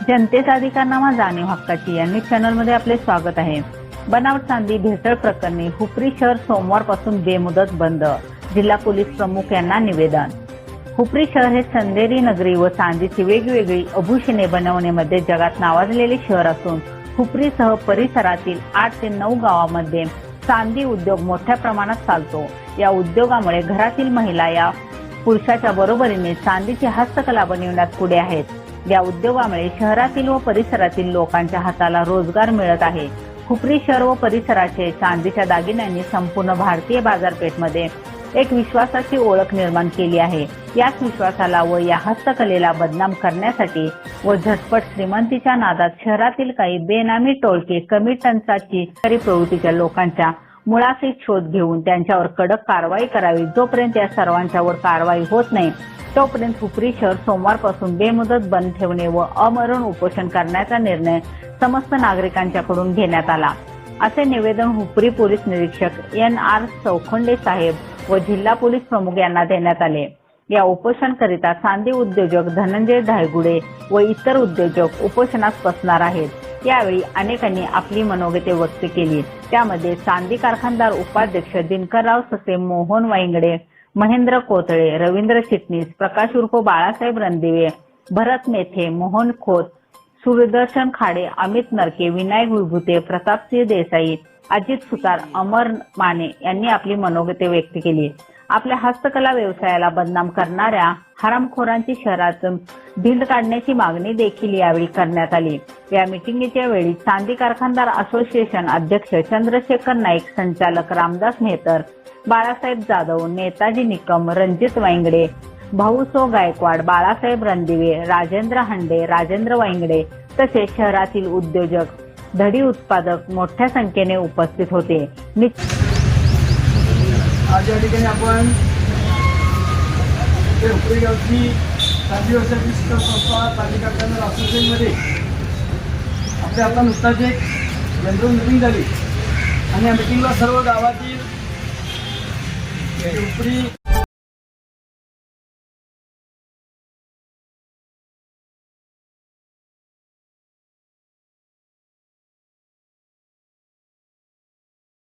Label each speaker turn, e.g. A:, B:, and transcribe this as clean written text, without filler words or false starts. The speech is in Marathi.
A: जनतेचा अधिकारनामा जाणीव हक्काची या न्यूज चॅनलमध्ये आपले स्वागत आहे। बनावट चांदी भेसळ प्रकरणी हुपरी शहर सोमवारपासून बेमुदत बंद। जिल्हा पोलीस प्रमुख यांना निवेदन। हुपरी शहर हे चंदेरी नगरी व चांदीची वेगवेगळी आभूषणे बनवण्यामध्ये जगात नावाजलेले शहर असून हुपरीसह परिसरातील 8 ते 9 गावांमध्ये चांदी उद्योग मोठ्या प्रमाणात चालतो। या उद्योगामुळे घरातील महिला या पुरुषाच्या बरोबरीने चांदीची हस्तकला बनविण्यात पुढे आहेत। या उद्योगामुळे शहरातील व परिसरातील लोकांच्या हाताला रोजगार मिळत आहे। हुपरी शहर व परिसराचे चांदीच्या दागिन्यांनी संपूर्ण भारतीय बाजारपेठमध्ये एक विश्वासाची ओळख निर्माण केली आहे। याच विश्वासाला व या हस्तकलेला बदनाम करण्यासाठी व झटपट श्रीमंतीच्या नादात शहरातील काही बेनामी टोळके कमी टंचाची प्रवृत्तीच्या लोकांच्या मुळासहित शोध घेऊन त्यांच्यावर कडक कारवाई करावी। जोपर्यंत या सर्वांच्यावर कारवाई होत नाही तोपर्यंत हुपरी शहर सोमवारपासून बेमुदत बंद ठेवणे व अमरण उपोषण करण्याचा निर्णय समस्त नागरिकांच्याकडून घेण्यात आला, असे निवेदन हुपरी पोलीस निरीक्षक NR चौखंडे साहेब व जिल्हा पोलीस प्रमुख यांना देण्यात आले। या उपोषणकरिता चांदी उद्योजक धनंजय धायगुडे व इतर उद्योजक उपोषणास बसणार आहेत। यावेळी अनेकांनी आपली मनोगते व्यक्त केली। त्यामध्ये चांदी कारखानदार उपाध्यक्ष दिनकरराव ससे, मोहन वांगडे, महेंद्र कोथळे, रवींद्र चिटणीस, प्रकाश उर्फ बाळासाहेब रणदिवे, भरत मेथे, मोहन खोत, सुदर्शन खाडे, अमित नरके, विनायक विभूते, प्रतापसिंह देसाई, अजित सुतार, अमर माने यांनी आपली मनोगते व्यक्त केली। आपल्या हस्तकला व्यवसायाला बदनाम करणाऱ्या हरामखोरांची शहरातून धिंड काढण्याची मागणी देखील यावेळी करण्यात आली। या मीटिंगच्या वेळी चांदी कारखानदार असोसिएशन अध्यक्ष चंद्रशेखर नाईक, संचालक रामदास मेहतर, बाळासाहेब जाधव, नेताजी निकम, रणजित वांगडे, भाऊसो गायकवाड, बाळासाहेब रणदिवे, राजेंद्र हंडे, राजेंद्र वांगडे तसेच शहरातील उद्योजक, धडी उत्पादक मोठ्या संख्येने उपस्थित होते।
B: आज या ठिकाणी आपण हुपरी गावची चांदी व्यवसायाची संस्था चांदी कारखानदार असोसिएशनमध्ये आपल्या आता नुकताच एक जनरल मीटिंग झाली आणि या मीटिंगला सर्व गावातील हुपरी